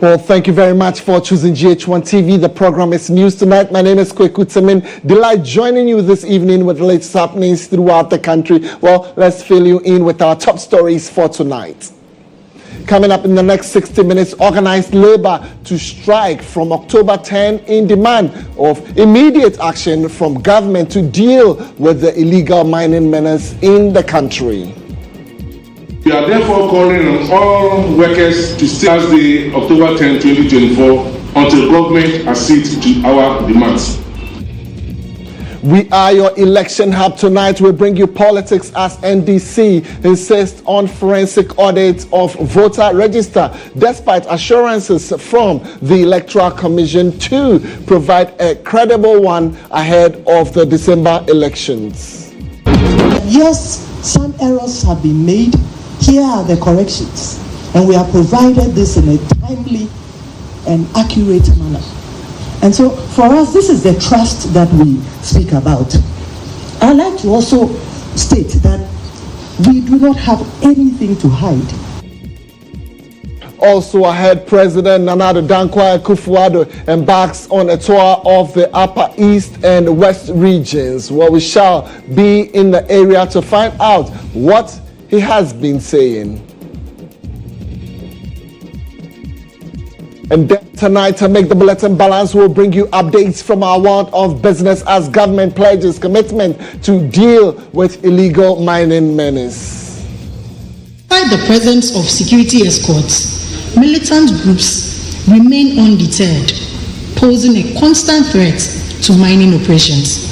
Well, thank you very much for choosing GHOne TV. The program is News Tonight. My name is Kweku. Temeng. Delight joining you this evening with the latest happenings throughout the country. Well, let's fill you in with our top stories for tonight. Coming up in the next 60 minutes, organized labor to strike from October 10 in demand of immediate action from government to deal with the illegal mining menace in the country. We are therefore calling on all workers to stay as the October 10, 2024 until government accedes to our demands. We are your election hub. Tonight we bring you politics as NDC insists on forensic audit of voter register despite assurances from the Electoral Commission to provide a credible one ahead of the December elections. Yes, some errors have been made. Here are the corrections, and we have provided this in a timely and accurate manner. And so for us, this is the trust that we speak about. I'd like to also state that we do not have anything to hide. Also ahead, President Nana Addo Dankwa Akufo-Addo embarks on a tour of the Upper East and West regions, where we shall be in the area to find out what he has been saying. And then tonight, to make the bulletin balance, we'll bring you updates from our world of business as government pledges commitment to deal with illegal mining menace. Despite the presence of security escorts, militant groups remain undeterred, posing a constant threat to mining operations.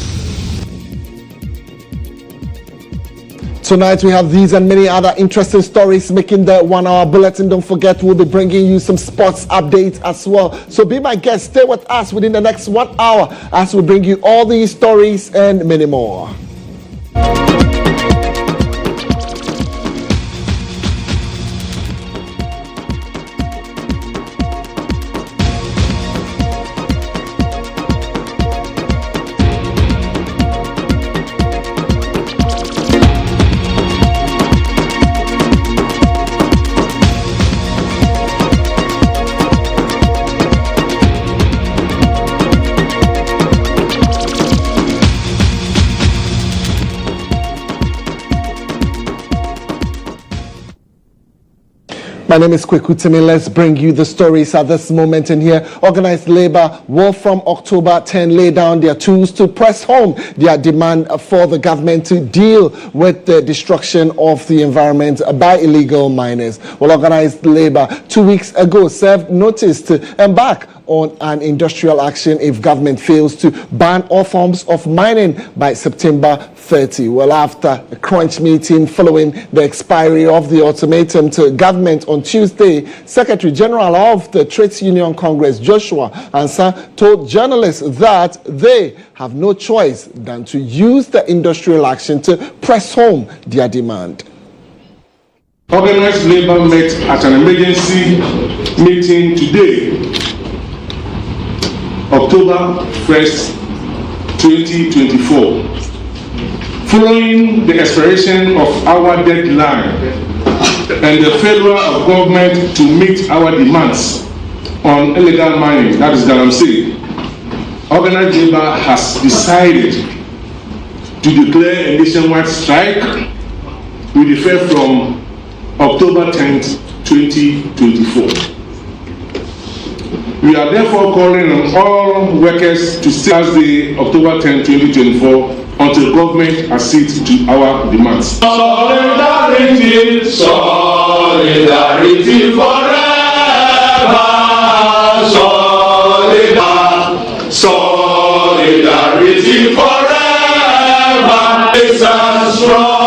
Tonight we have these and many other interesting stories making the 1 hour bulletin. Don't forget, we'll be bringing you some sports updates as well. So be my guest, stay with us within the next 1 hour as we bring you all these stories and many more. My name is Kweku. Let's bring you the stories at this moment in here. Organized labor will from October 10 lay down their tools to press home their demand for the government to deal with the destruction of the environment by illegal miners. Well, organized labor 2 weeks ago served notice to embark on an industrial action if government fails to ban all forms of mining by September 30. Well, after a crunch meeting following the expiry of the ultimatum to government on Tuesday, Secretary General of the Trades Union Congress, Joshua Ansa, told journalists that they have no choice than to use the industrial action to press home their demand. Organized labor met at an emergency meeting today, October 1st, 2024. Following the expiration of our deadline and the failure of government to meet our demands on illegal mining, that is Galamsey, organized labor has decided to declare a nationwide strike with effect from October 10th, 2024. We are therefore calling on all workers to stay as the October 10, 2024 until government accedes to our demands. Solidarity, solidarity forever. Solidarity forever. It's a strong.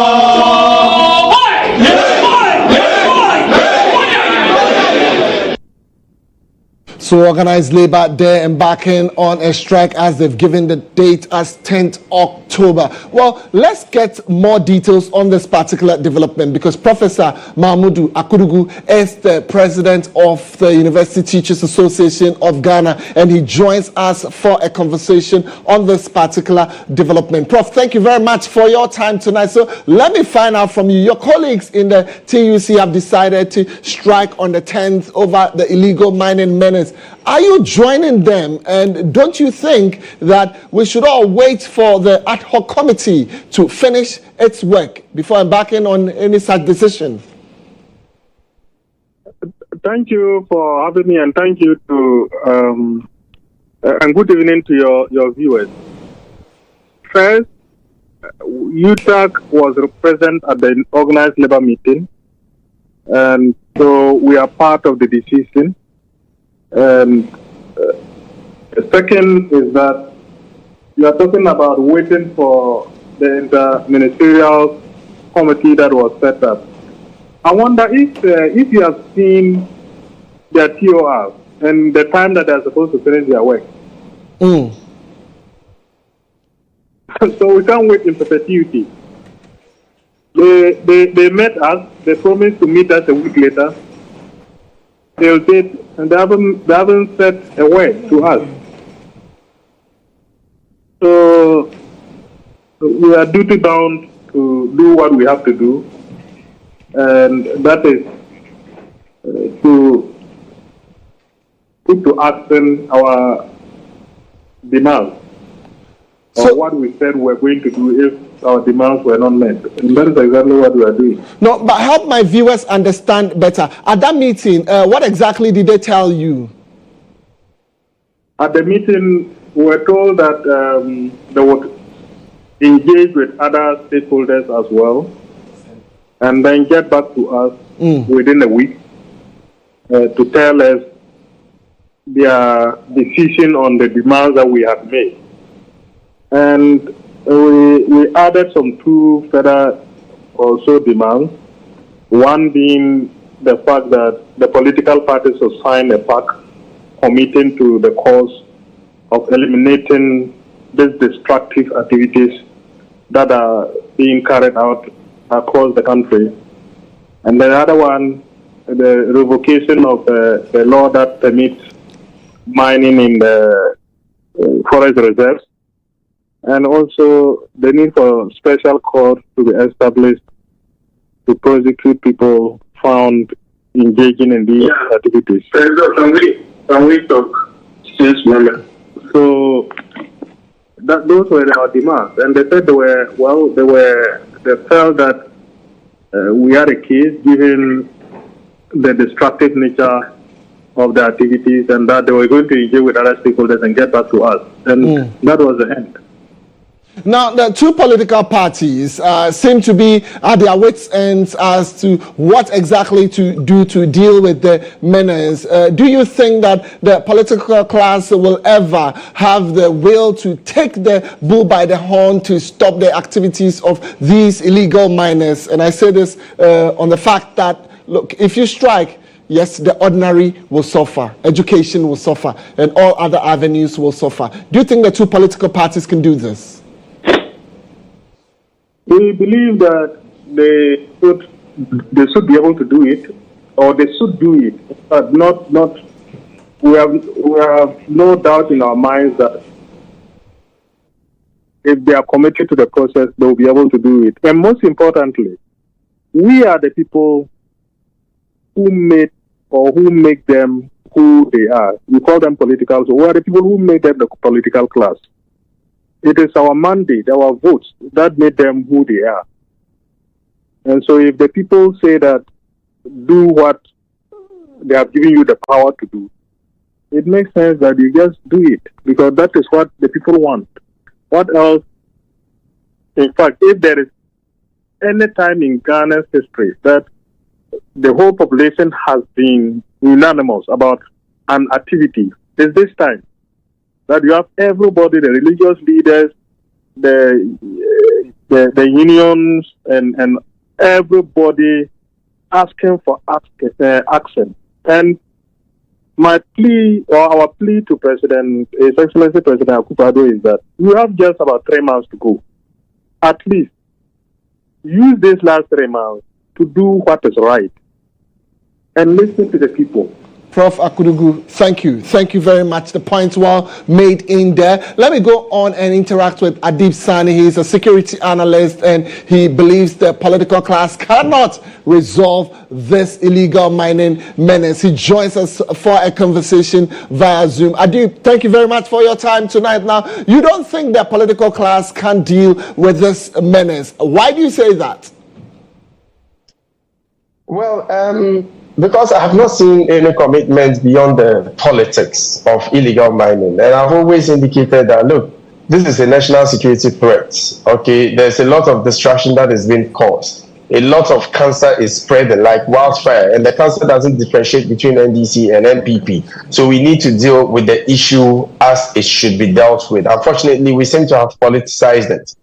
So organized labor, they're embarking on a strike as they've given the date as 10th October. October. Well, let's get more details on this particular development because Professor Mahmudu Akurugu is the president of the University Teachers Association of Ghana, and he joins us for a conversation on this particular development. Prof, thank you very much for your time tonight. So let me find out from you. Your colleagues in the TUC have decided to strike on the 10th over the illegal mining menace. Are you joining them? And don't you think that we should all wait for the ad hoc committee to finish its work before embarking on any such decision? Thank you for having me, and thank you to and good evening to your viewers. First, UTAC was present at the organized labor meeting, and so we are part of the decision. And the second is that you are talking about waiting for the interministerial committee that was set up. I wonder if you have seen their TOR and the time that they are supposed to finish their work. So we can't wait in perpetuity. They met us. They promised to meet us a week later. They'll date, and they haven't said a word to us. So we are duty bound to do what we have to do, and that is to put to action our demands. So what we said we're going to do if our demands were not met. And that is exactly what we are doing. No, but help my viewers understand better. At that meeting, what exactly did they tell you? At the meeting, we were told that they would engage with other stakeholders as well, and then get back to us within a week to tell us their decision on the demands that we had made. And we added some two further also demands, one being the fact that the political parties will sign a pact committing to the cause of eliminating these destructive activities that are being carried out across the country. And the other one, the revocation of the law that permits mining in the forest reserves, and also the need for special court to be established to prosecute people found engaging in these activities. Can we talk since moment? So those were our demands, and they said they felt that we had a case given the destructive nature of the activities, and that they were going to engage with other stakeholders and get back to us, and that was the end. Now, the two political parties seem to be at their wits' ends as to what exactly to do to deal with the menace. Do you think that the political class will ever have the will to take the bull by the horn to stop the activities of these illegal miners? And I say this on the fact that, look, if you strike, yes, the ordinary will suffer, education will suffer, and all other avenues will suffer. Do you think the two political parties can do this? We believe that they should be able to do it, or they should do it, but not. We have no doubt in our minds that if they are committed to the process, they will be able to do it. And most importantly, we are the people who make them who they are. We call them political. So we are the people who made them the political class. It is our mandate, our votes, that made them who they are. And so if the people say that do what they have given you the power to do, it makes sense that you just do it, because that is what the people want. What else? In fact, if there is any time in Ghana's history that the whole population has been unanimous about an activity, it's this time. That you have everybody, the religious leaders, the unions, and everybody asking for action. And my plea, or our plea to His Excellency President Akufo-Addo, is that we have just about 3 months to go. at least use these last 3 months to do what is right and listen to the people. Prof. Akudugu, thank you. Thank you very much. The points well made in there. Let me go on and interact with Adib Sani. He's a security analyst and he believes the political class cannot resolve this illegal mining menace. He joins us for a conversation via Zoom. Adib, thank you very much for your time tonight. Now, you don't think the political class can deal with this menace. Why do you say that? Well, because I have not seen any commitment beyond the politics of illegal mining. And I've always indicated that, look, this is a national security threat. Okay, there's a lot of destruction that is being caused. A lot of cancer is spreading like wildfire, and the cancer doesn't differentiate between NDC and NPP. So we need to deal with the issue as it should be dealt with. Unfortunately, we seem to have politicized it.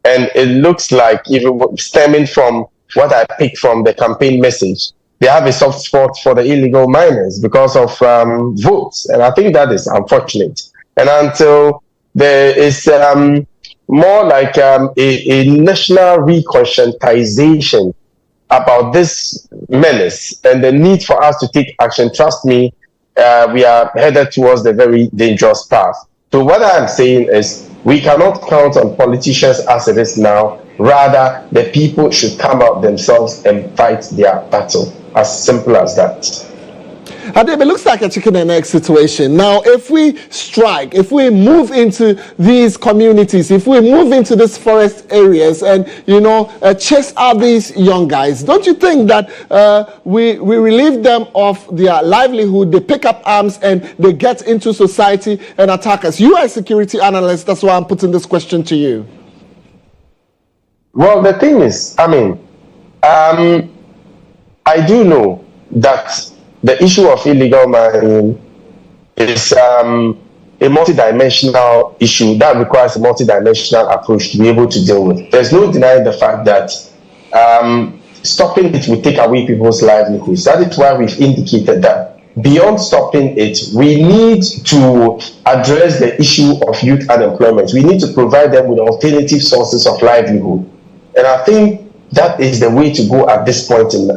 And it looks like, even stemming from what I picked from the campaign message, they have a soft spot for the illegal miners because of votes. And I think that is unfortunate. And until there is more like a national reconscientization about this menace and the need for us to take action, trust me, we are headed towards the very dangerous path. So what I'm saying is we cannot count on politicians as it is now. Rather, the people should come out themselves and fight their battle. As simple as that. Adib, it looks like a chicken and egg situation. Now, if we strike, if we move into these communities, if we move into these forest areas and, chase out these young guys, don't you think that we relieve them of their livelihood, they pick up arms and they get into society and attack us? You are a security analyst, that's why I'm putting this question to you. Well, the thing is, I do know that the issue of illegal mining is a multidimensional issue that requires a multidimensional approach to be able to deal with. There's no denying the fact that stopping it will take away people's livelihoods. That is why we've indicated that beyond stopping it, we need to address the issue of youth unemployment. We need to provide them with alternative sources of livelihood. And I think that is the way to go at this point in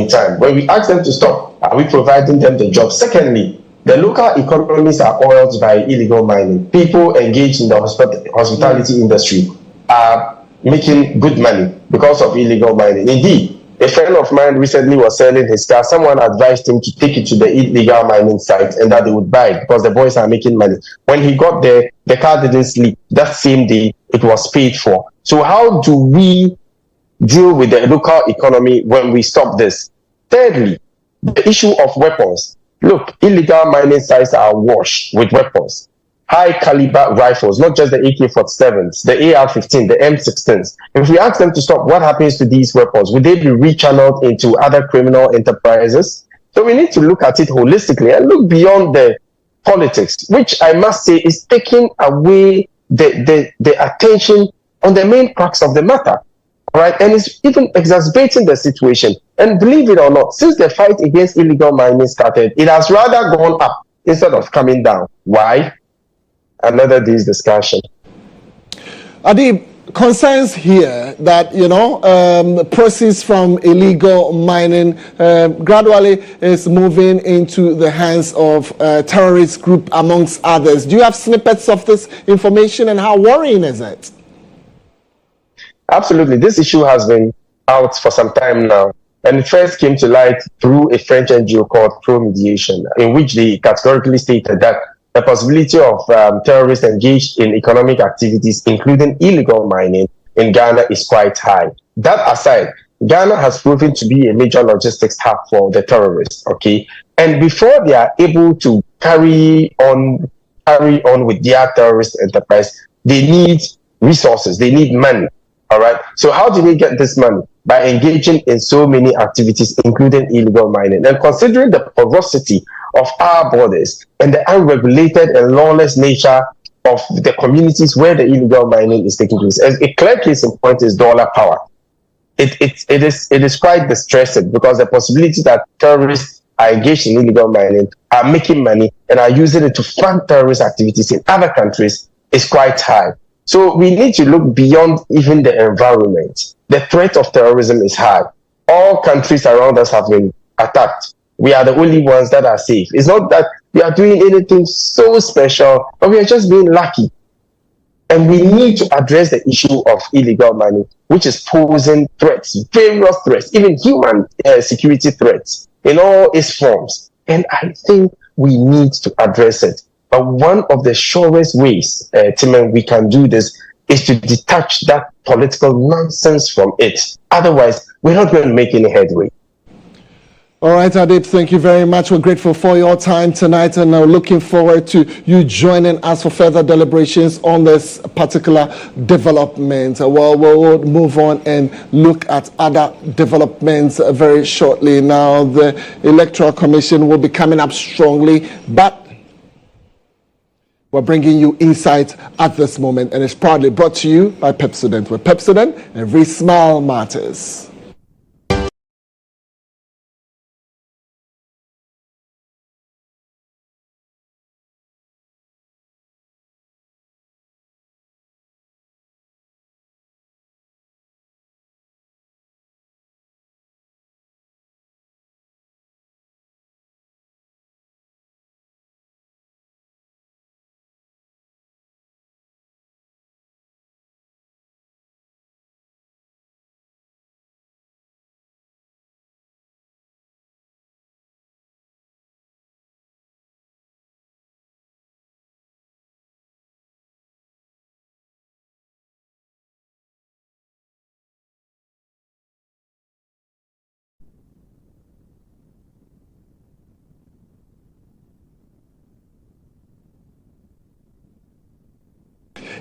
time. When we ask them to stop, are we providing them the job? Secondly, the local economies are oiled by illegal mining. People engaged in the hospitality industry are making good money because of illegal mining. Indeed, a friend of mine recently was selling his car. Someone advised him to take it to the illegal mining site and that they would buy it because the boys are making money. When he got there, the car didn't sleep. That same day, it was paid for. So how do we deal with the local economy when we stop this? Thirdly, the issue of weapons. Look, illegal mining sites are awash with weapons. High caliber rifles, not just the AK-47s, the AR-15, the M16s. If we ask them to stop, what happens to these weapons? Would they be rechanneled into other criminal enterprises? So we need to look at it holistically and look beyond the politics, which I must say is taking away the attention on the main crux of the matter. Right, and it's even exacerbating the situation. And believe it or not, since the fight against illegal mining started, it has rather gone up instead of coming down. Why? Another day's discussion. Adib, concerns here that proceeds from illegal mining gradually is moving into the hands of terrorist group amongst others. Do you have snippets of this information and how worrying is it? Absolutely. This issue has been out for some time now. And it first came to light through a French NGO called Pro-Mediation, in which they categorically stated that the possibility of terrorists engaged in economic activities, including illegal mining, in Ghana is quite high. That aside, Ghana has proven to be a major logistics hub for the terrorists, okay? And before they are able to carry on with their terrorist enterprise, they need resources, they need money. All right. So how do we get this money? By engaging in so many activities, including illegal mining. And considering the porosity of our borders and the unregulated and lawless nature of the communities where the illegal mining is taking place, a clear case in point is dollar power. It is quite distressing because the possibility that terrorists are engaged in illegal mining, are making money, and are using it to fund terrorist activities in other countries is quite high. So we need to look beyond even the environment. The threat of terrorism is high. All countries around us have been attacked. We are the only ones that are safe. It's not that we are doing anything so special, but we are just being lucky. And we need to address the issue of illegal mining, which is posing threats, various threats, even human security threats in all its forms. And I think we need to address it. But one of the surest ways, Temeng, we can do this is to detach that political nonsense from it. Otherwise, we're not going to make any headway. All right, Adib, thank you very much. We're grateful for your time tonight, and now looking forward to you joining us for further deliberations on this particular development. Well, we'll move on and look at other developments very shortly. Now, the Electoral Commission will be coming up strongly, but we're bringing you insight at this moment, and it's proudly brought to you by Pepsodent. With Pepsodent, every smile matters.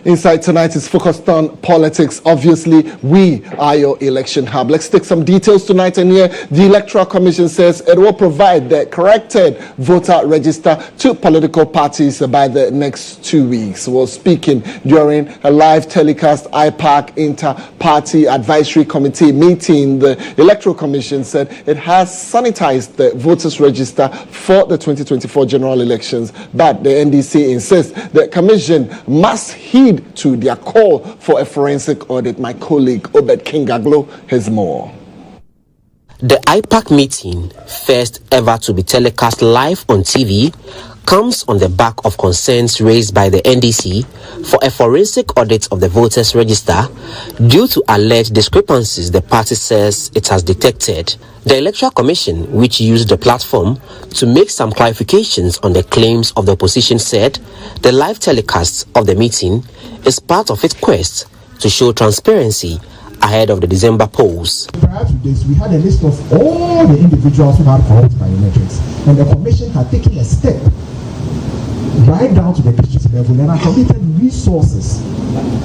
Insight tonight is focused on politics. Obviously, we are your election hub. Let's take some details tonight. And here, the Electoral Commission says it will provide the corrected voter register to political parties by the next 2 weeks. We're speaking during a live telecast IPAC Inter-Party Advisory Committee meeting. The Electoral Commission said it has sanitized the voters register for the 2024 general elections, but the NDC insists the Commission must heed to their call for a forensic audit. My colleague Obed Kingaglo has more. The IPAC meeting, first ever to be telecast live on TV, comes on the back of concerns raised by the NDC for a forensic audit of the voters register due to alleged discrepancies the party says it has detected. The Electoral Commission, which used the platform to make some clarifications on the claims of the opposition, said the live telecast of the meeting is part of its quest to show transparency ahead of the December polls. Prior to this, we had a list of all the individuals who had corrupt biometrics, and the Commission had taken a step right down to the district level and had committed resources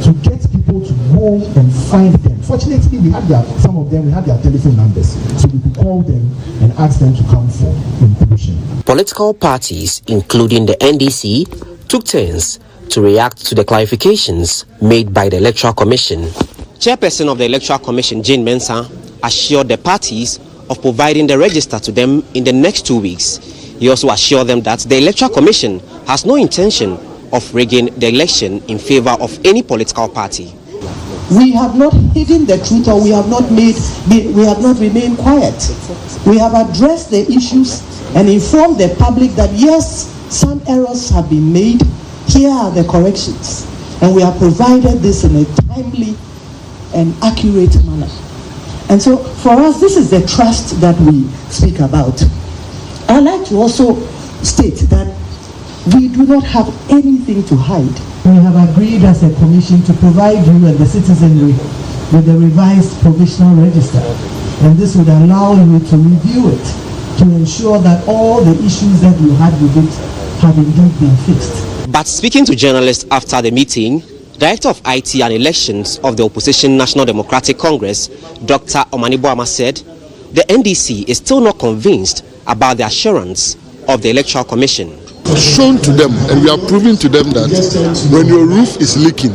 to get people to go and find them. Fortunately, we had some of them, we had their telephone numbers, so we could call them and ask them to come for inclusion. Political parties, including the NDC, took turns to react to the clarifications made by the Electoral Commission. Chairperson of the Electoral Commission, GHOne Mensah, assured the parties of providing the register to them in the next 2 weeks. He also assured them that the Electoral Commission has no intention of rigging the election in favor of any political party. We have not hidden the truth, or we have not remained quiet. We have addressed the issues and informed the public that yes, some errors have been made. Here are the corrections, and we have provided this in a timely and accurate manner. And so for us, this is the trust that we speak about. I'd like to also state that we do not have anything to hide. We have agreed as a commission to provide you and the citizenry with the revised provisional register, and this would allow you to review it to ensure that all the issues that you had with it have indeed been fixed. But speaking to journalists after the meeting, Director of IT and Elections of the Opposition National Democratic Congress, Dr. Omaniboama, said the NDC is still not convinced about the assurance of the Electoral Commission. Shown to them, and we are proving to them that when your roof is leaking,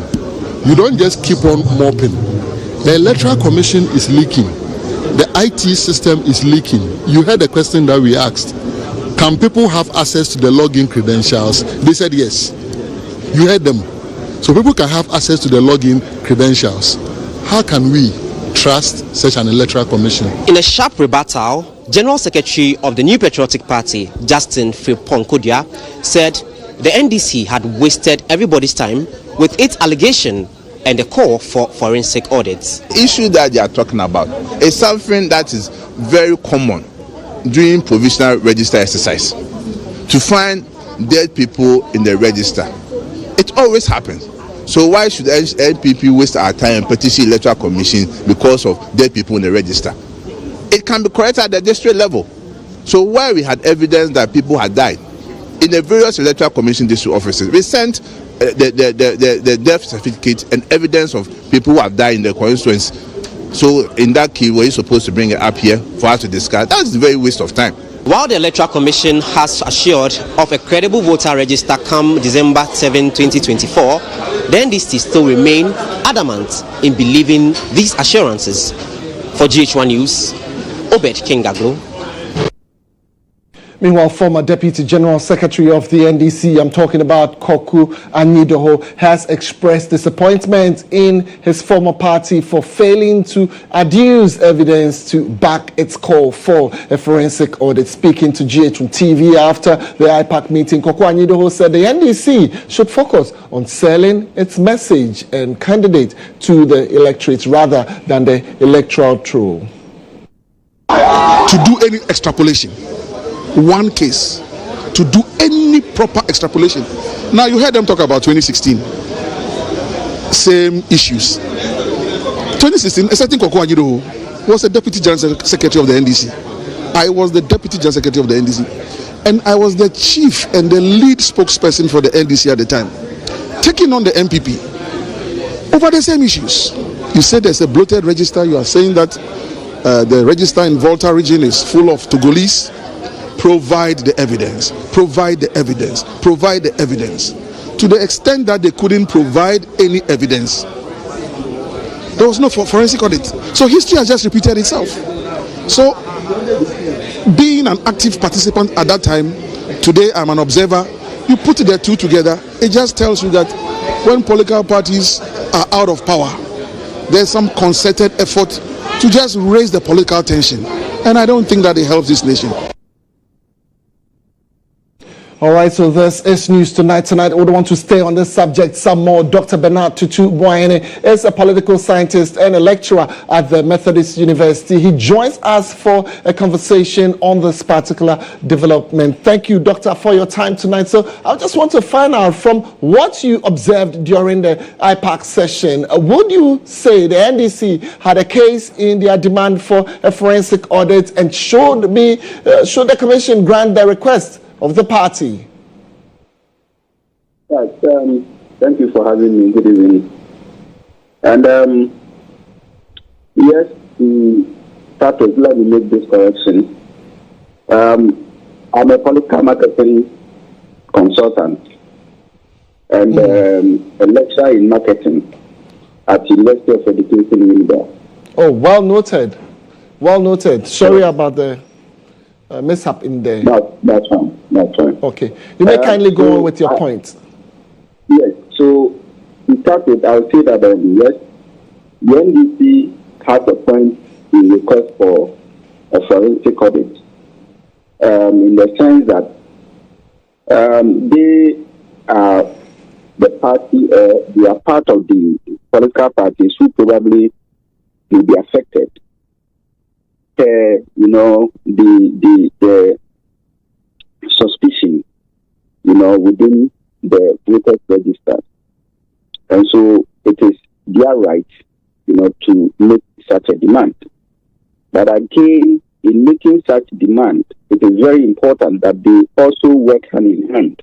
you don't just keep on mopping. The Electoral Commission is leaking. The IT system is leaking. You heard the question that we asked. Can people have access to the login credentials? They said yes. You heard them. So people can have access to the login credentials. How can we trust such an electoral commission? In a sharp rebuttal, General Secretary of the New Patriotic Party, Justin Frimpong-Kodia, said the NDC had wasted everybody's time with its allegation and the call for forensic audits. The issue that they are talking about is something that is very common during provisional register exercise. To find dead people in the register. It always happens. So why should NPP waste our time petitioning electoral commission because of dead people in the register? It can be corrected at the district level. So where we had evidence that people had died in the various electoral commission district offices, we sent the death certificate and evidence of people who have died in the constituency. So in that case, were you supposed to bring it up here for us to discuss? That's a very waste of time. While the Electoral Commission has assured of a credible voter register come December 7, 2024, the NDC still remain adamant in believing these assurances. For GHOne News, Obed Kingaglo. Meanwhile, former Deputy General Secretary of the NDC, I'm talking about Kweku Anyidoho, has expressed disappointment in his former party for failing to adduce evidence to back its call for a forensic audit. Speaking to GHOne TV after the IPAC meeting, Kweku Anyidoho said the NDC should focus on selling its message and candidate to the electorate rather than the electoral troll. To do any extrapolation, one case, to do any proper extrapolation. Now you heard them talk about 2016, same issues. 2016, a certain Kweku Anyidoho was a Deputy General Secretary of the NDC. I was the Deputy General Secretary of the NDC, and I was the chief and the lead spokesperson for the NDC at the time, taking on the MPP over the same issues. You said there's a bloated register. You are saying that the register in Volta region is full of Togolese. Provide the evidence, provide the evidence, provide the evidence. To the extent that they couldn't provide any evidence, there was no forensic audit. So history has just repeated itself. So being an active participant at that time, today I'm an observer, you put the two together, it just tells you that when political parties are out of power, there's some concerted effort to just raise the political tension. And I don't think that it helps this nation. All right, so this is news tonight. Tonight, we want to stay on this subject some more. Dr. Bernard Tutu Boyene is a political scientist and a lecturer at the Methodist University. He joins us for a conversation on this particular development. Thank you, Doctor, for your time tonight. So I just want to find out from what you observed during the IPAC session, would you say the NDC had a case in their demand for a forensic audit, and should the Commission grant the request of the party? Yes, thank you for having me. Good evening. And yes, to start with, let me make this correction. I'm a political marketing consultant and a lecturer in marketing at University of Education in India. Oh, well noted. Well noted. Sorry about the mishap in there. That's fine. That's fine. Okay. You may kindly go on with your point. Yes. So to start with, I'll say that yes, the NDC has a point in request for a forensic audit, in the sense that they are the party, they are part of the political parties who probably will be affected. The suspicion, within the voters register. And so it is their right, to make such a demand. But again, in making such demand, it is very important that they also work hand in hand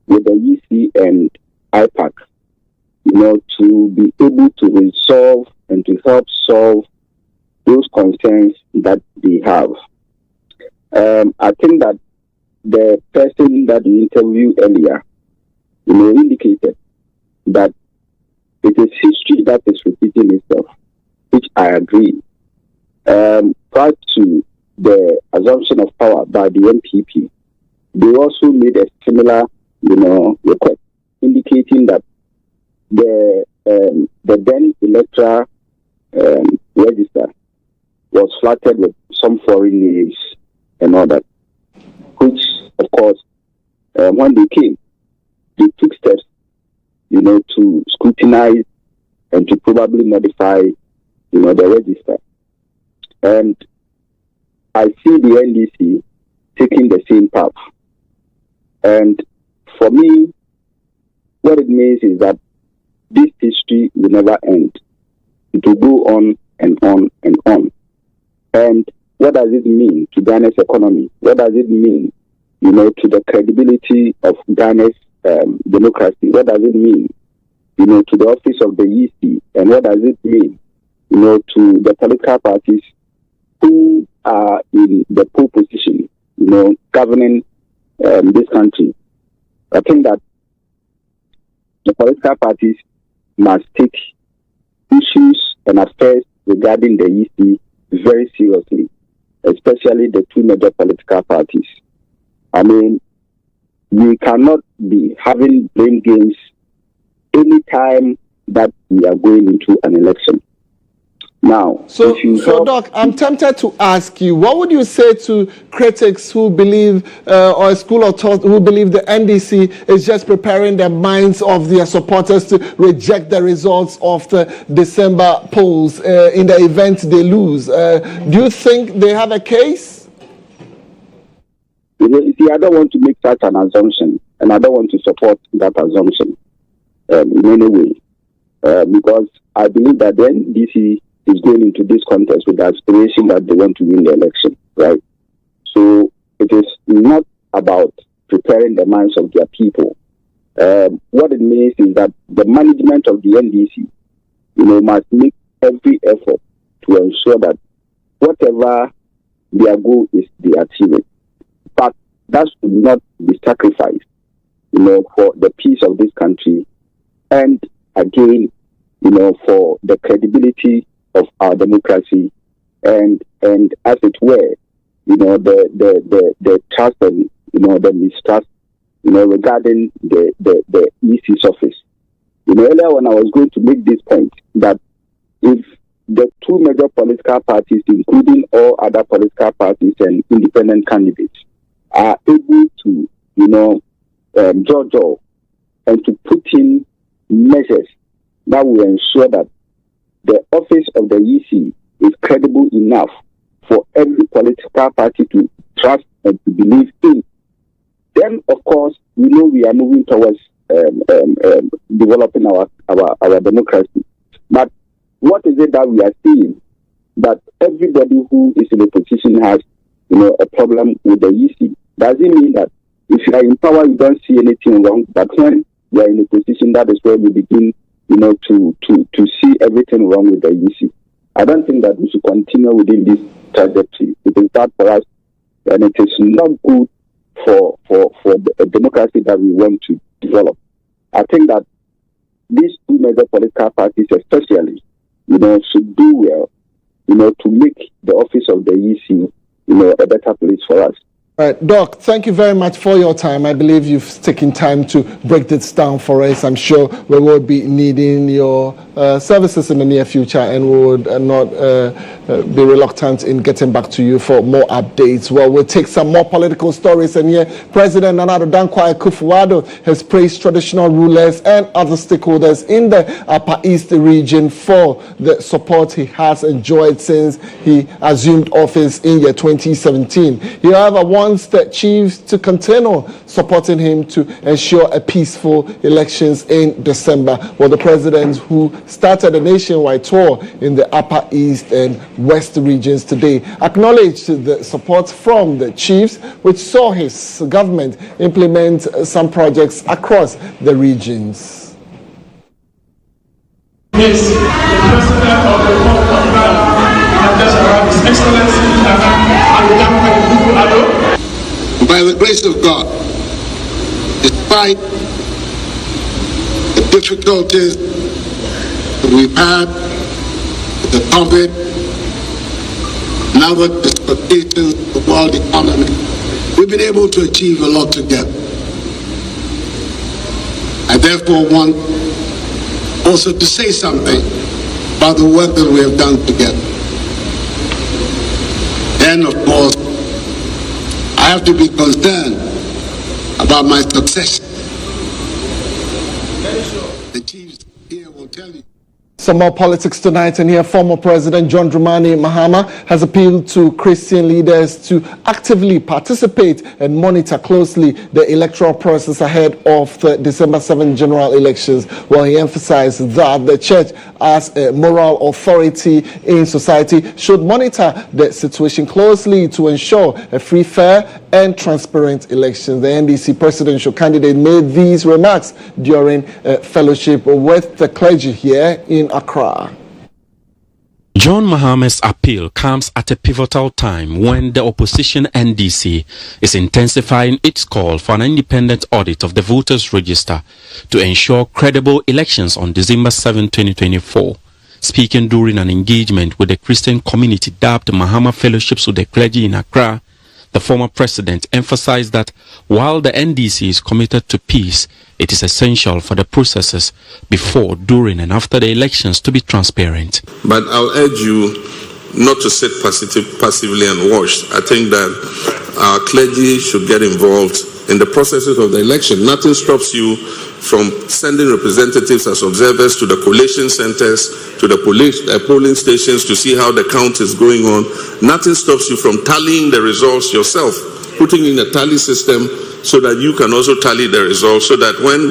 with the EC and IPAC, to be able to resolve and to help solve those concerns that they have. I think that the person that we interviewed earlier, indicated that it is history that is repeating itself, which I agree. Prior to the assumption of power by the NPP, they also made a similar, request, indicating that the then electoral register was flattered with some foreign names and all that, which, of course, when they came, they took steps, to scrutinize and to probably modify, the register. And I see the NDC taking the same path. And for me, what it means is that this history will never end. It will go on and on and on. And what does it mean to Ghana's economy? What does it mean, to the credibility of Ghana's democracy? What does it mean, to the office of the EC? And what does it mean, to the political parties who are in the pole position, governing this country? I think that the political parties must take issues and affairs regarding the EC very seriously, especially the two major political parties. I mean, we cannot be having blame games any time that we are going into an election. Now, so Doc, I'm tempted to ask you, what would you say to critics who believe, or a school of thought who believe the NDC is just preparing the minds of their supporters to reject the results of the December polls in the event they lose? Do you think they have a case? You see, I don't want to make such an assumption, and I don't want to support that assumption in any way, because I believe that the NDC is going into this contest with the aspiration that they want to win the election, right? So it is not about preparing the minds of their people. What it means is that the management of the NDC, must make every effort to ensure that whatever their goal is, they achieve it. But that should not be sacrificed, for the peace of this country, and again, for the credibility of our democracy, and as it were, the trust and the mistrust, regarding the EC's office. Earlier when I was going to make this point, that if the two major political parties, including all other political parties and independent candidates, are able to, draw and to put in measures that will ensure that the office of the EC is credible enough for every political party to trust and to believe in, then of course we are moving towards developing our democracy. But what is it that we are seeing? That everybody who is in a position has a problem with the EC. Does it mean that if you are in power you don't see anything wrong, but when you are in a position, that is where we begin to see everything wrong with the EC? I don't think that we should continue within this trajectory. It is bad for us, and it is not good for the democracy that we want to develop. I think that these two major political parties especially, should do well, to make the office of the EC, a better place for us. All right, Doc, thank you very much for your time. I believe you've taken time to break this down for us. I'm sure we will be needing your services in the near future, and we would not be reluctant in getting back to you for more updates. Well, we'll take some more political stories, and here President Nana Addo Dankwa Akufo-Addo has praised traditional rulers and other stakeholders in the Upper East region for the support he has enjoyed since he assumed office in year 2017. He, however, wants the chiefs to continue supporting him to ensure a peaceful elections in December. Well, the president, who started a nationwide tour in the Upper East and West regions today, acknowledged the support from the chiefs, which saw his government implement some projects across the regions. Yes, the president of the Republic of Ghana has just arrived, His Excellency Nana Addo Dankwa Akufo-Addo. By the grace of God, despite the difficulties that we've had with the COVID and other dislocations of the world economy, we've been able to achieve a lot together. I therefore want also to say something about the work that we have done together. And of course, I have to be concerned about my success. The chiefs here will tell you. Some more politics tonight, and here former President John Dramani Mahama has appealed to Christian leaders to actively participate and monitor closely the electoral process ahead of the December 7 general elections. Well, he emphasized that the church, as a moral authority in society, should monitor the situation closely to ensure a free, fair and transparent election. The NDC presidential candidate made these remarks during a fellowship with the clergy here in Accra. John Mahama's appeal comes at a pivotal time when the opposition NDC is intensifying its call for an independent audit of the voters' register to ensure credible elections on December 7, 2024. Speaking during an engagement with the Christian community dubbed Mahama Fellowships with the Clergy in Accra, the former president emphasized that while the NDC is committed to peace, it is essential for the processes before, during and after the elections to be transparent. But I'll urge you not to sit passively and watch. I think that our clergy should get involved in the processes of the election. Nothing stops you from sending representatives as observers to the collation centers, to the polling stations to see how the count is going on. Nothing stops you from tallying the results yourself, putting in a tally system so that you can also tally the results, so that when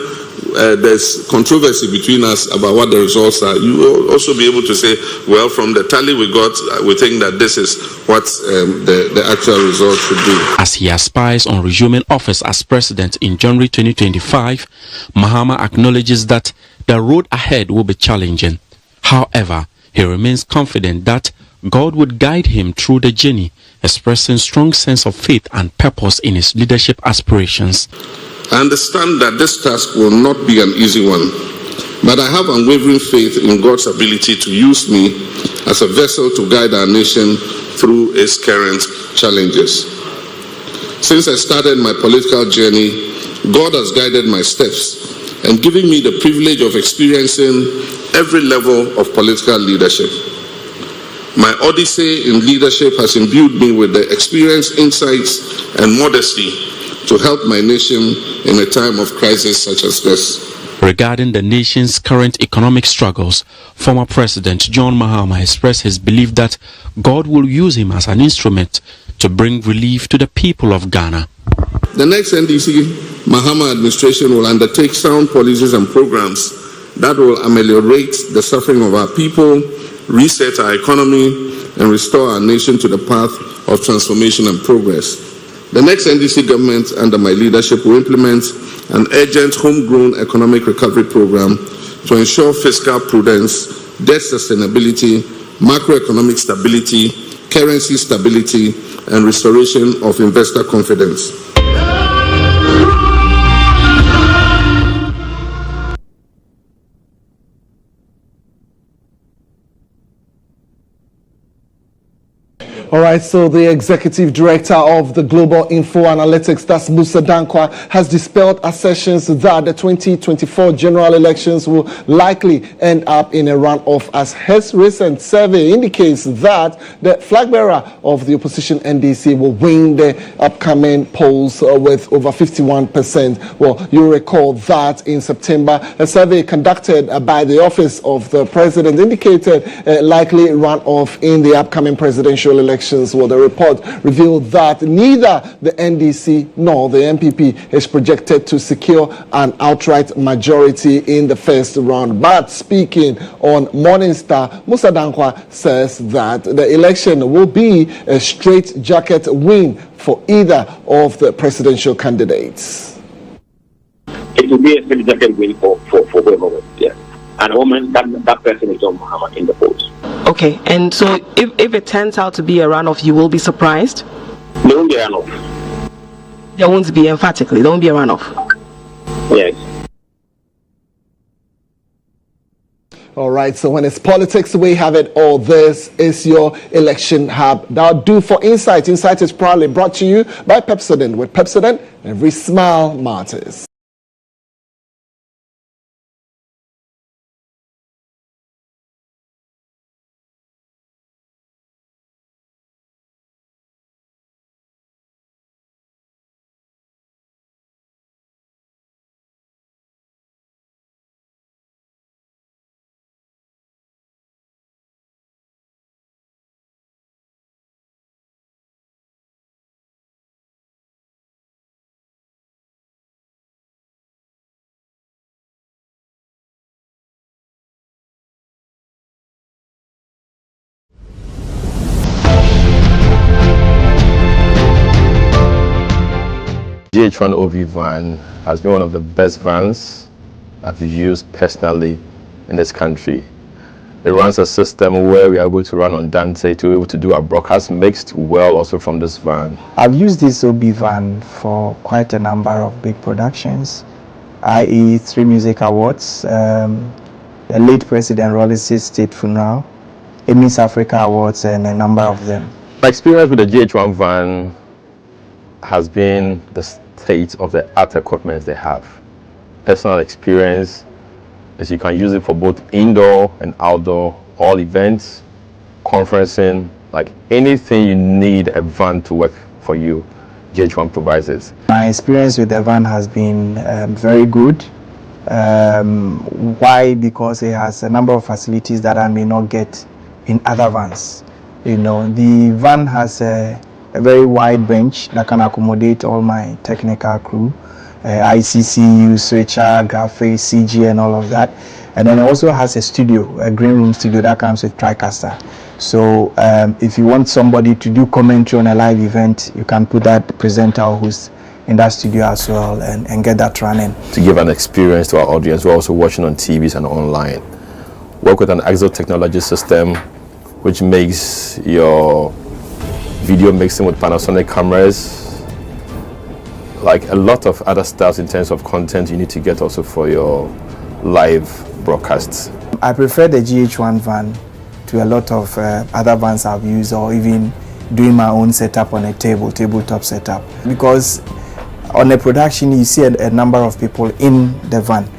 there's controversy between us about what the results are, you will also be able to say, well, from the tally we got, we think that this is what the actual result should be. As he aspires on resuming office as president in January 2025, Mahama acknowledges that the road ahead will be challenging. However, he remains confident that God would guide him through the journey, expressing strong sense of faith and purpose in his leadership aspirations. I understand that this task will not be an easy one, but I have unwavering faith in God's ability to use me as a vessel to guide our nation through its current challenges. Since I started my political journey, God has guided my steps and given me the privilege of experiencing every level of political leadership. My odyssey in leadership has imbued me with the experience, insights, and modesty to help my nation in a time of crisis such as this. Regarding the nation's current economic struggles, former President John Mahama expressed his belief that God will use him as an instrument to bring relief to the people of Ghana. The next NDC Mahama administration will undertake sound policies and programs that will ameliorate the suffering of our people, reset our economy, and restore our nation to the path of transformation and progress. The next NDC government, under my leadership, will implement an urgent homegrown economic recovery program to ensure fiscal prudence, debt sustainability, macroeconomic stability, currency stability, and restoration of investor confidence. All right, so the executive director of the Global Info Analytics, that's Musa Dankwa, has dispelled assertions that the 2024 general elections will likely end up in a runoff, as his recent survey indicates that the flag bearer of the opposition NDC will win the upcoming polls with over 51%. Well, you recall that in September, a survey conducted by the Office of the President indicated a likely runoff in the upcoming presidential elections. Well, the report revealed that neither the NDC nor the MPP is projected to secure an outright majority in the first round. But speaking on Morning Star, Musa Dankwa says that the election will be a straight-jacket win for either of the presidential candidates. It will be a straight-jacket win for whoever, yes. And the moment that person is John Mahama in the polls. Okay, and so if it turns out to be a runoff, you will be surprised? There won't be a runoff. There won't be, emphatically, there won't be a runoff. Yes. All right, so when it's politics, we have it all. This is your election hub. That'll do for Insight. Insight is proudly brought to you by Pepsodent. With Pepsodent, every smile matters. GHOne OV van has been one of the best vans I've used personally in this country. It runs a system where we are able to run on Dante to be able to do our broadcast mixed well also from this van. I've used this OB van for quite a number of big productions, i.e. 3 music awards, the late President Rollis' state funeral, Miss Africa awards, and a number of them. My experience with the GHOne van has been the state of the art equipment they have. Personal experience is you can use it for both indoor and outdoor, all events, conferencing, like anything you need a van to work for you, GHOne provides it. My experience with the van has been very good. Why? Because it has a number of facilities that I may not get in other vans. You know, the van has a very wide bench that can accommodate all my technical crew. ICCU, switcher, graphics, CG, and all of that. And then it also has a studio, a green room studio that comes with TriCaster. So if you want somebody to do commentary on a live event, you can put that presenter who's in that studio as well and get that running. To give an experience to our audience who are also watching on TVs and online. Work with an Exo technology system which makes your video mixing with Panasonic cameras, like a lot of other stuff in terms of content you need to get also for your live broadcasts. I prefer the GHOne van to a lot of other vans I've used, or even doing my own setup on a tabletop setup. Because on a production you see a number of people in the van.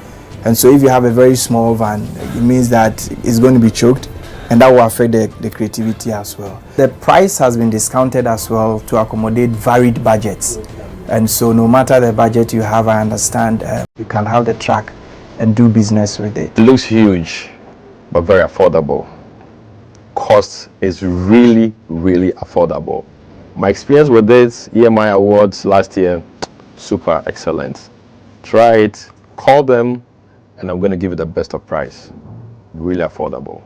And so if you have a very small van, it means that it's going to be choked, and that will affect the creativity as well. The price has been discounted as well to accommodate varied budgets. And so no matter the budget you have, I understand you can have the track and do business with it. It looks huge, but very affordable. Cost is really, really affordable. My experience with this EMI Awards last year, super excellent. Try it, call them, and I'm going to give you the best of price. Really affordable.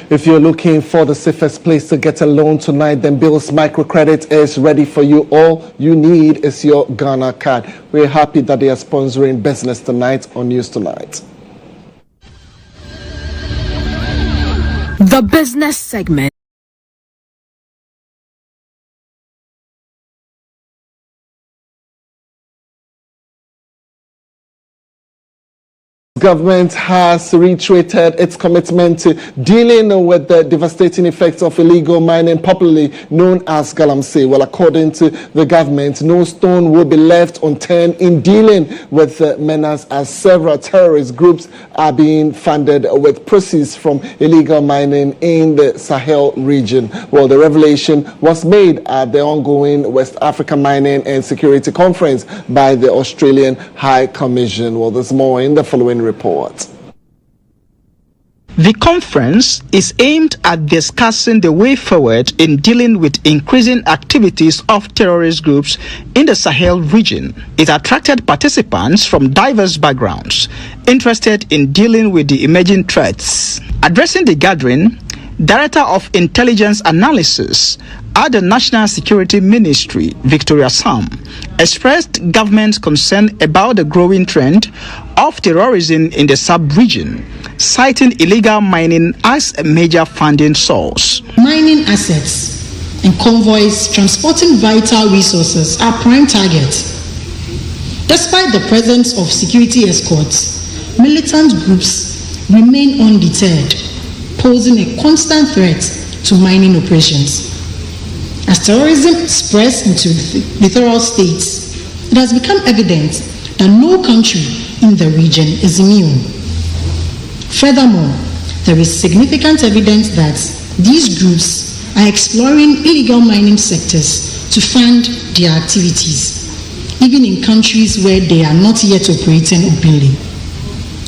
If you're looking for the safest place to get a loan tonight, then Bill's Microcredit is ready for you. All you need is your Ghana card. We're happy that they are sponsoring Business Tonight on News Tonight. The business segment. Government has reiterated its commitment to dealing with the devastating effects of illegal mining, popularly known as galamsey. Well, according to the government, no stone will be left unturned in dealing with the menace, as several terrorist groups are being funded with proceeds from illegal mining in the Sahel region. Well, the revelation was made at the ongoing West Africa Mining and Security Conference by the Australian High Commission. Well, there's more in the following report. The conference is aimed at discussing the way forward in dealing with increasing activities of terrorist groups in the Sahel region. It attracted participants from diverse backgrounds interested in dealing with the emerging threats. Addressing the gathering, Director of Intelligence Analysis at the National Security Ministry, Victoria Sam, expressed government's concern about the growing trend of terrorism in the sub-region, citing illegal mining as a major funding source. Mining assets and convoys transporting vital resources are prime targets. Despite the presence of security escorts, militant groups remain undeterred, posing a constant threat to mining operations. As terrorism spreads into littoral states, it has become evident that no country in the region is immune. Furthermore, there is significant evidence that these groups are exploring illegal mining sectors to fund their activities, even in countries where they are not yet operating openly.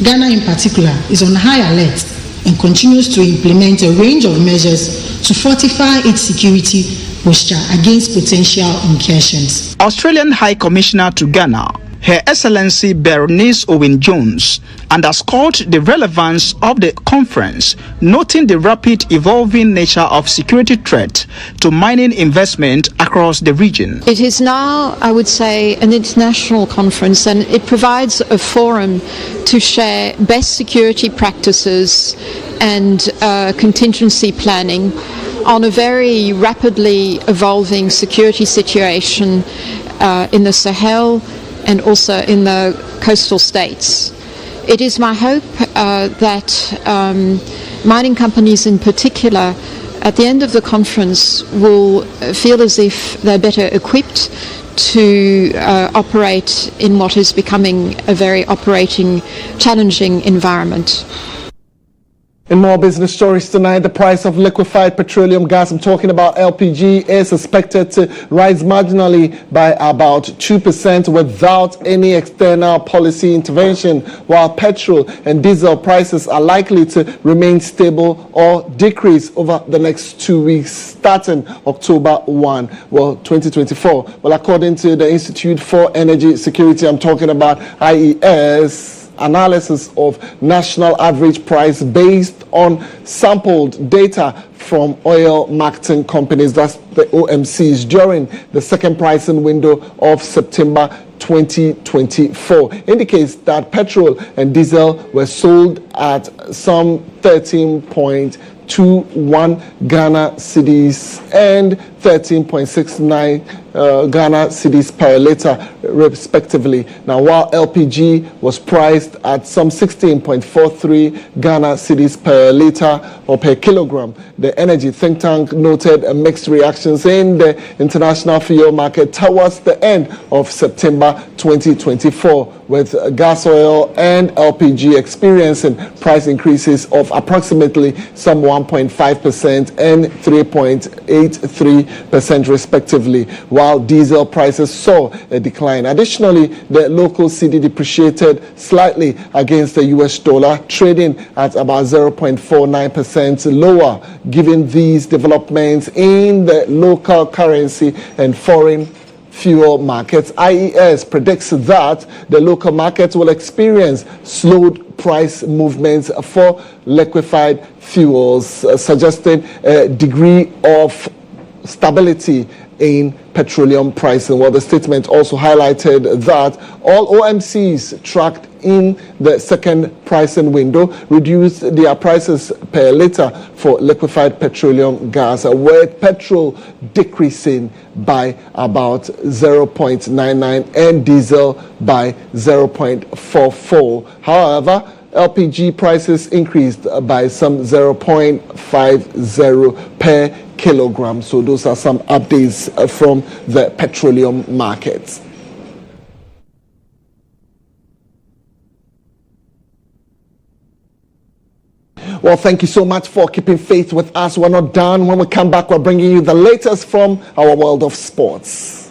Ghana in particular is on high alert and continues to implement a range of measures to fortify its security posture against potential incursions. Australian High Commissioner to Ghana, Her Excellency Bernice Owen-Jones, underscored the relevance of the conference, noting the rapid evolving nature of security threat to mining investment across the region. It is now, I would say, an international conference, and it provides a forum to share best security practices and contingency planning on a very rapidly evolving security situation in the Sahel and also in the coastal states. It is my hope that mining companies in particular at the end of the conference will feel as if they're better equipped to operate in what is becoming a very challenging environment. In more business stories tonight, the price of liquefied petroleum gas, I'm talking about LPG, is expected to rise marginally by about 2% without any external policy intervention, while petrol and diesel prices are likely to remain stable or decrease over the next 2 weeks, starting October 1, 2024. Well, according to the Institute for Energy Security, I'm talking about IES, analysis of national average price based on sampled data from oil marketing companies, that's the OMCs, during the second pricing window of September 2024, indicates that petrol and diesel were sold at some 13.21 Ghana cedis and 13.69 Ghana cedis per liter, respectively. Now, while LPG was priced at some 16.43 Ghana cedis per liter or per kilogram, the energy think tank noted a mixed reactions in the international fuel market towards the end of September 2024, with gas oil and LPG experiencing price increases of approximately some 1.5% and 3.83% respectively, while diesel prices saw a decline. Additionally, the local cedi depreciated slightly against the US dollar, trading at about 0.49% lower. Given these developments in the local currency and foreign fuel markets, IES predicts that the local markets will experience slowed price movements for liquefied fuels, suggesting a degree of stability in petroleum pricing. Well, the statement also highlighted that all OMCs tracked in the second pricing window reduced their prices per liter for liquefied petroleum gas, with petrol decreasing by about 0.99 and diesel by 0.44. However, LPG prices increased by some 0.50 per kilogram. So those are some updates from the petroleum markets. Well, thank you so much for keeping faith with us. We're not done. When we come back, we're bringing you the latest from our world of sports.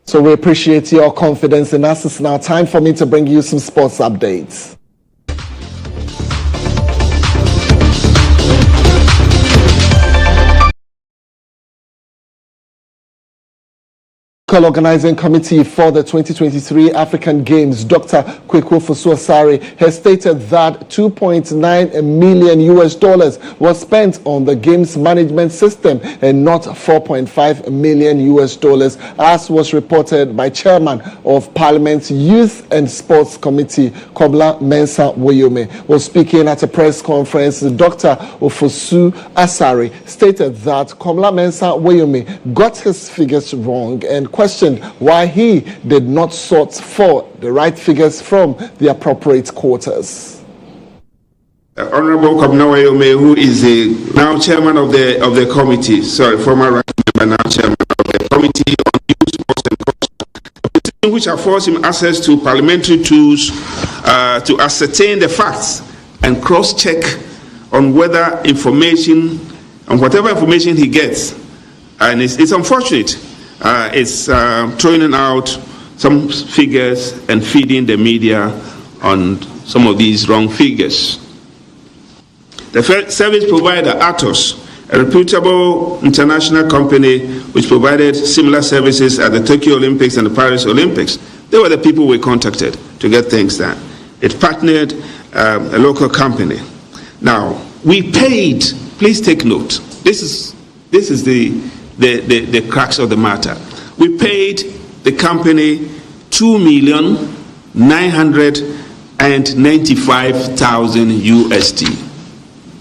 So we appreciate your confidence in us. It's now time for me to bring you some sports updates. Organizing Committee for the 2023 African Games, Dr. Kweku has stated that $2.9 million was spent on the games management system and not $4.5 million, as was reported by Chairman of Parliament's Youth and Sports Committee, Kobla Mensah Woyome. While speaking at a press conference, Dr. Ofosu Asare stated that Kobla Mensah Woyome got his figures wrong and questioned why he did not sort for the right figures from the appropriate quarters. Honorable Kobla Woyome, who is now chairman of the committee, former ranking member, now chairman of the committee on youth, sports and culture, which affords him access to parliamentary tools to ascertain the facts and cross-check on whether information, on whatever information he gets. And it's unfortunate. It's throwing out some figures and feeding the media on some of these wrong figures. The service provider, Atos, a reputable international company which provided similar services at the Tokyo Olympics and the Paris Olympics, they were the people we contacted to get things done. It partnered a local company. Now, we paid, please take note, this is the crux of the matter. We paid the company $2,995,000 USD.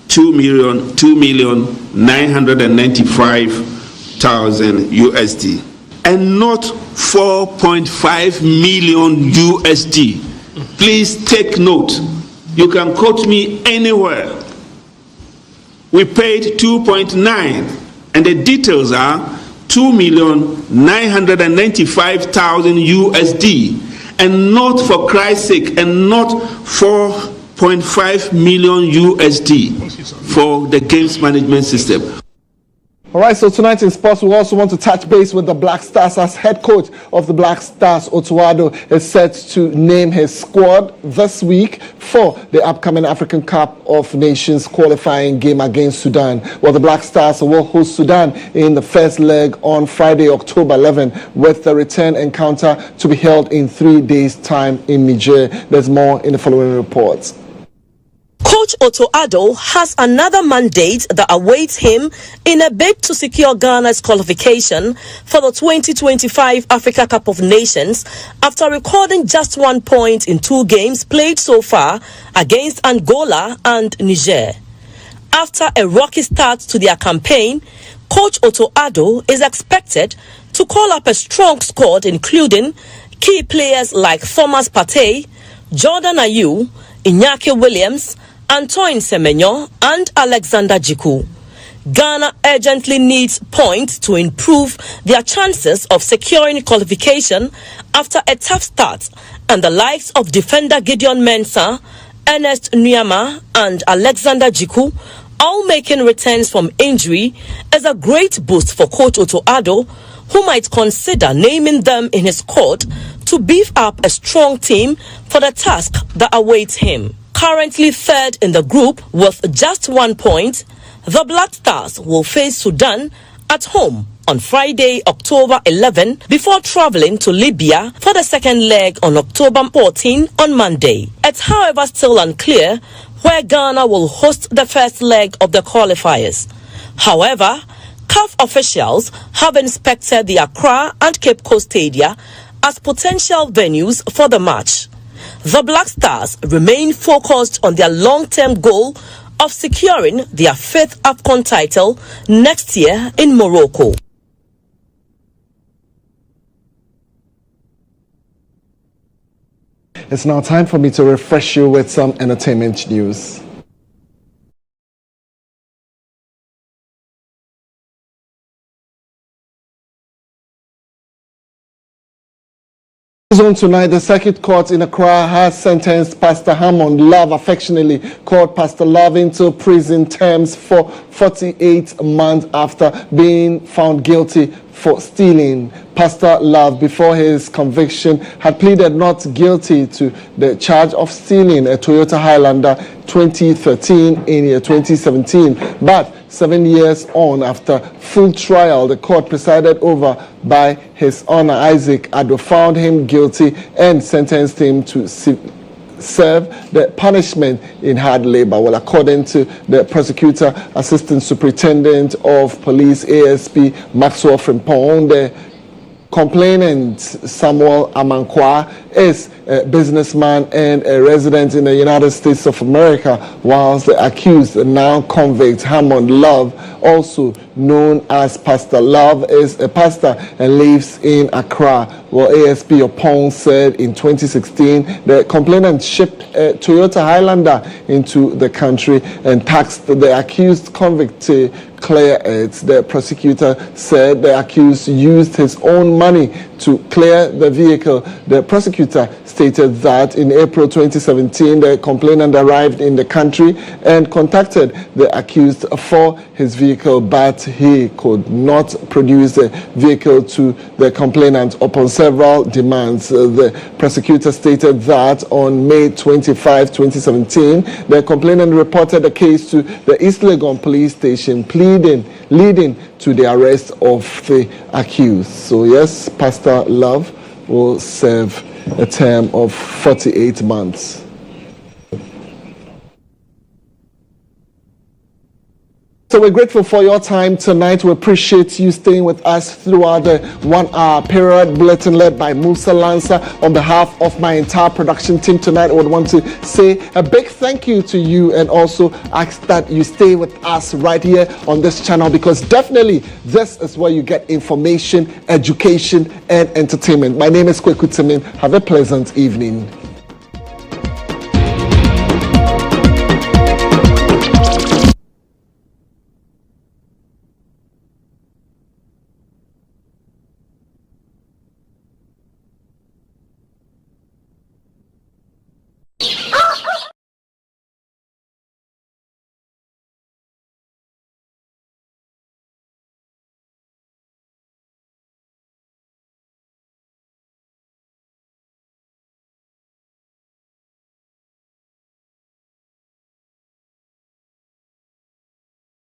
$2,995,000 USD, and not $4.5 million USD. Please take note. You can quote me anywhere. We paid 2.9, and the details are $2,995,000 USD, and not, for Christ's sake, and not 4.5 million USD for the games management system. All right, so tonight in sports, we also want to touch base with the Black Stars, as head coach of the Black Stars, Otto Addo, is set to name his squad this week for the upcoming African Cup of Nations qualifying game against Sudan. Well, the Black Stars will host Sudan in the first leg on Friday, October 11, with the return encounter to be held in 3 days' time in Niger. There's more in the following reports. Coach Otto Addo has another mandate that awaits him in a bid to secure Ghana's qualification for the 2025 Africa Cup of Nations after recording just 1 point in 2 games played so far against Angola and Niger. After a rocky start to their campaign, Coach Otto Addo is expected to call up a strong squad including key players like Thomas Partey, Jordan Ayew, Iñaki Williams, Antoine Semenyo and Alexander Jiku. Ghana urgently needs points to improve their chances of securing qualification after a tough start, and the likes of defender Gideon Mensah, Ernest Nyama and Alexander Jiku all making returns from injury is a great boost for Coach Otto Addo, who might consider naming them in his squad to beef up a strong team for the task that awaits him. Currently third in the group with just 1 point, the Black Stars will face Sudan at home on Friday, October 11, before traveling to Libya for the second leg on October 14 on Monday. It's however still unclear where Ghana will host the first leg of the qualifiers. However, CAF officials have inspected the Accra and Cape Coast stadia as potential venues for the match. The Black Stars remain focused on their long-term goal of securing their 5th AFCON title next year in Morocco. It's now time for me to refresh you with some entertainment news. On tonight, the Circuit Court in Accra has sentenced Pastor Hammond Love, affectionately called Pastor Love, into prison terms for 48 months after being found guilty for stealing. Pastor Love, before his conviction, had pleaded not guilty to the charge of stealing a Toyota Highlander 2013 in year 2017. But 7 years on, after full trial, the court presided over by His Honor Isaac Addo found him guilty and sentenced him to serve the punishment in hard labor. Well, according to the prosecutor, Assistant Superintendent of Police ASP Maxwell Frimpong, the complainant Samuel Amankwa is a businessman and a resident in the United States of America, whilst the accused, now convict Hammond Love, also known as Pastor Love, is a pastor and lives in Accra. Well, ASP Opong said in 2016 the complainant shipped a Toyota Highlander into the country and taxed the accused convict to clear it. The prosecutor said the accused used his own money to clear the vehicle. The prosecutor stated that in April 2017, the complainant arrived in the country and contacted the accused for his vehicle, but he could not produce the vehicle to the complainant upon several demands. The prosecutor stated that on May 25, 2017, the complainant reported the case to the East Legon police station, leading to the arrest of the accused. So yes, Pastor Love will serve a term of 48 months. So we're grateful for your time tonight. We appreciate you staying with us throughout the 1 hour period bulletin led by Musa Lanza. On behalf of my entire production team tonight, I would want to say a big thank you to you and also ask that you stay with us right here on this channel, because definitely this is where you get information, education, and entertainment. My name is Kweku. Have a pleasant evening.